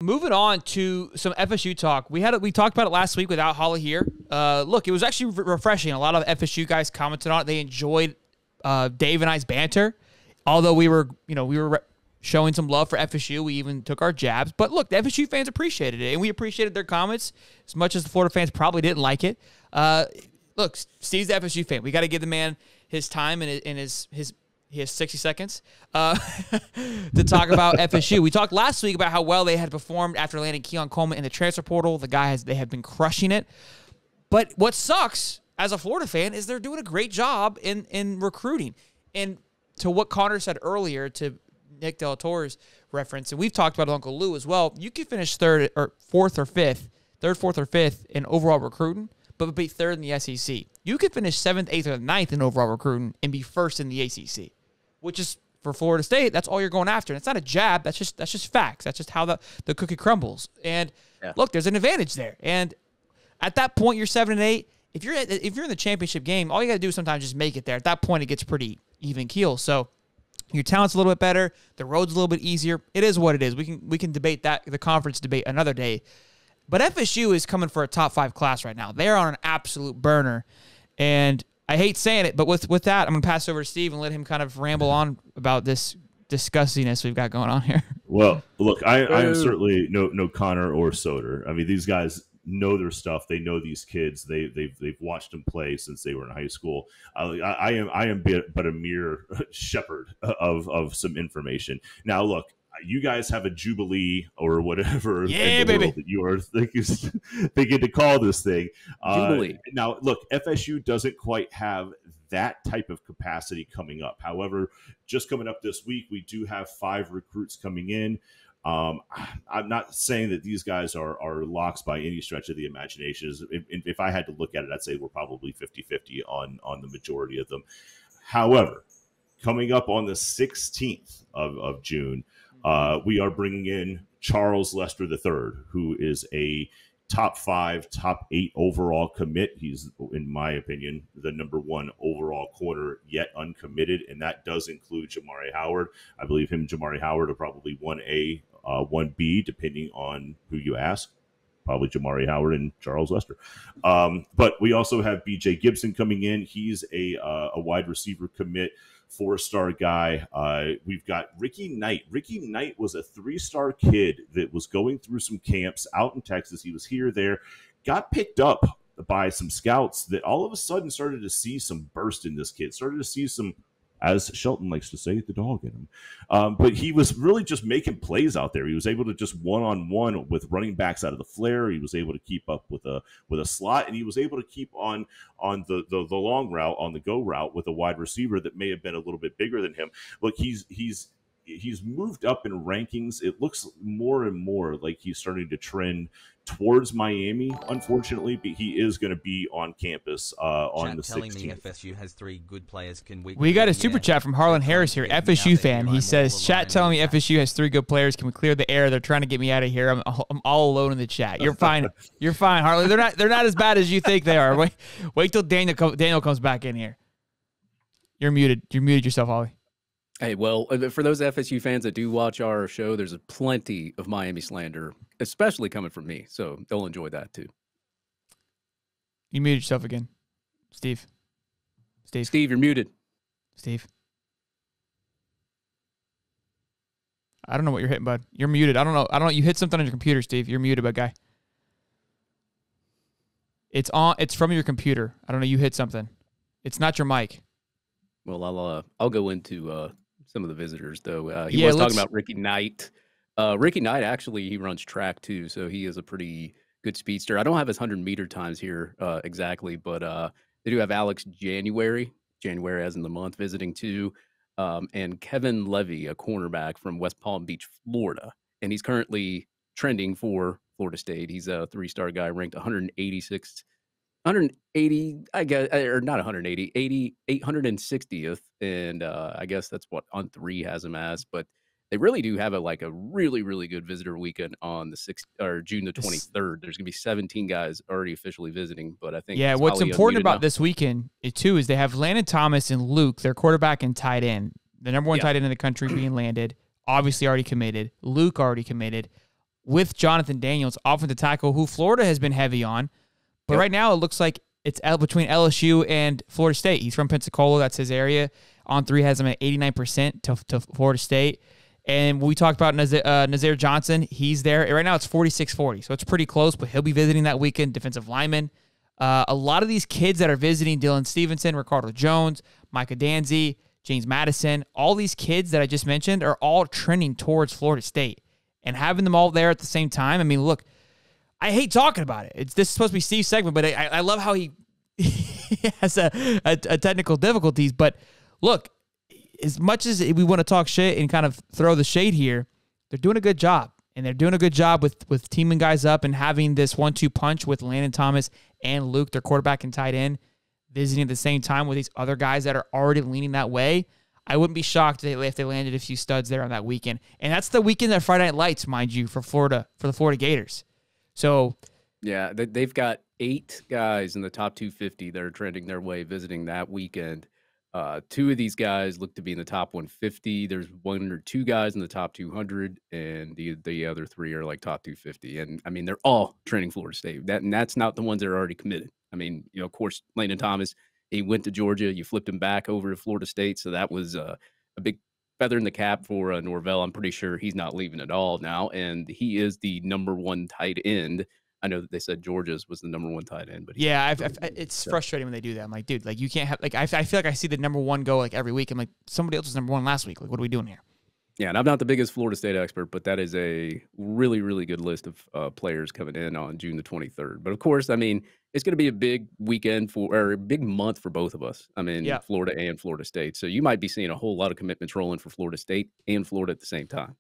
moving on to some FSU talk. We talked about it last week without Holly here. Look, it was actually refreshing. A lot of FSU guys commented on it. They enjoyed Dave and I's banter. Although we were showing some love for FSU, we even took our jabs. But look, the FSU fans appreciated it, and we appreciated their comments as much as the Florida fans probably didn't like it. Look, Steve's the FSU fan. We got to give the man his time and his he has 60 seconds to talk about FSU. We talked last week about how well they had performed after landing Keon Coleman in the transfer portal. They have been crushing it. But what sucks as a Florida fan is they're doing a great job in recruiting. And to what Connor said earlier, to Nick Del Torre's reference, and we've talked about Uncle Lou as well, you could finish third, fourth, or fifth in overall recruiting, but be third in the SEC. You could finish 7th, 8th, or 9th in overall recruiting and be first in the ACC, which is, for Florida State, that's all you're going after. And it's not a jab. That's just facts. That's just how the cookie crumbles. And look, there's an advantage there. And at that point, you're 7 and 8. If you're in the championship game, all you got to do is sometimes just make it there. At that point, it gets pretty even keel. So your talent's a little bit better. The road's a little bit easier. It is what it is. We can debate that, the conference debate, another day. But FSU is coming for a top 5 class right now. They're on an absolute burner. And I hate saying it, but with that, I'm going to pass over to Steve and let him kind of ramble on about this disgustingness we've got going on here. Well, look, I am certainly no Connor or Soder. I mean, these guys know their stuff. They know these kids. They've watched them play since they were in high school. I am but a mere shepherd of some information. Now, look, you guys have a jubilee or whatever in the world that you are thinking to call this thing. Jubilee. Now, look, FSU doesn't quite have that type of capacity coming up. However, just coming up this week, we do have 5 recruits coming in. I'm not saying that these guys are locks by any stretch of the imagination. If I had to look at it, I'd say we're probably 50-50 on the majority of them. However, coming up on the 16th of June, we are bringing in Charles Lester III, who is a top 5, top 8 overall commit. He's, in my opinion, the number 1 overall corner yet uncommitted, and that does include Jamari Howard. I believe him and Jamari Howard are probably 1A, 1B, depending on who you ask. Probably Jamari Howard and Charles Lester. But we also have B.J. Gibson coming in. He's a wide receiver commit, 4-star guy. We've got Ricky Knight. Ricky Knight was a 3-star kid that was going through some camps out in Texas. He was here, there, got picked up by some scouts that all of a sudden started to see some burst in this kid, started to see some, as Shelton likes to say, the dog in him. But he was really just making plays out there. He was able to just one-on-one with running backs out of the flare. He was able to keep up with a slot, and he was able to keep on the long route, on the go route, with a wide receiver that may have been a little bit bigger than him. Look, he's moved up in rankings. It looks more and more like he's starting to trend towards Miami, unfortunately, but he is going to be on campus on the 16th. Telling me FSU has 3 good players. We got a super chat from Harlan Harris here, FSU fan. He says, chat telling me FSU has 3 good players. Can we clear the air? They're trying to get me out of here. I'm all alone in the chat. You're fine. You're fine, Harlan. They're not as bad as you think they are. Wait till Daniel comes back in here. You're muted. You muted yourself, Holly. Hey, well, for those FSU fans that do watch our show, there's plenty of Miami slander, especially coming from me. So they'll enjoy that too. You muted yourself again, Steve. Steve, you're muted. Steve. I don't know what you're hitting, bud. You're muted. I don't know. You hit something on your computer, Steve. You're muted, bud guy. It's on. It's from your computer. I don't know. You hit something. It's not your mic. Well, I'll go into some of the visitors though. He was talking about Ricky Knight. Ricky Knight, actually, he runs track too, so he is a pretty good speedster. I don't have his 100-meter times here exactly, but they do have Alex January as in the month, visiting too, and Kevin Levy, a cornerback from West Palm Beach, Florida, and he's currently trending for Florida State. He's a 3-star guy, ranked 186th. 180, I guess, or not 180, 860th, and I guess that's what On3 has him as. But they really do have a really, really good visitor weekend on the 6th or June the 23rd. There's gonna be 17 guys already officially visiting, but I think what's important about this weekend too is they have Landon Thomas and Luke, their quarterback and tight end, the number 1 tight end in the country, being landed. Obviously already committed. Luke already committed. with Jonathan Daniels, offensive tackle, who Florida has been heavy on. But right now it looks like it's between LSU and Florida State. He's from Pensacola. That's his area. On3 has him at 89% to Florida State. And we talked about Nazir Johnson. He's there. Right now it's 46-40, so it's pretty close, but he'll be visiting that weekend, defensive lineman. A lot of these kids that are visiting, Dylan Stevenson, Ricardo Jones, Micah Danzy, James Madison, all these kids that I just mentioned are all trending towards Florida State. And having them all there at the same time, I mean, look, I hate talking about it. This is supposed to be Steve's segment, but I love how he has a technical difficulties. But look, as much as we want to talk shit and kind of throw the shade here, they're doing a good job. And they're doing a good job with teaming guys up and having this 1-2 punch with Landon Thomas and Luke, their quarterback and tight end, visiting at the same time with these other guys that are already leaning that way. I wouldn't be shocked if they landed a few studs there on that weekend. And that's the weekend that Friday Night Lights, mind you, for the Florida Gators. So, yeah, they've got 8 guys in the top 250 that are trending their way visiting that weekend. 2 of these guys look to be in the top 150. There's 1 or 2 guys in the top 200, and the other 3 are like top 250. And I mean, they're all trending Florida State. That's not the ones that are already committed. I mean, of course, Landon Thomas, he went to Georgia. You flipped him back over to Florida State, so that was a big feather in the cap for Norvell. I'm pretty sure he's not leaving at all now, and he is the #1 tight end. I know that they said Georgia's was the #1 tight end, but yeah, it's frustrating when they do that. I'm like, dude, like you can't have I feel like I see the #1 go like every week. I'm like, somebody else was #1 last week. Like, what are we doing here? Yeah, and I'm not the biggest Florida State expert, but that is a really, really good list of players coming in on June the 23rd. But of course, I mean, it's going to be a big weekend or a big month for both of us. I mean, Florida and Florida State. So you might be seeing a whole lot of commitments rolling for Florida State and Florida at the same time.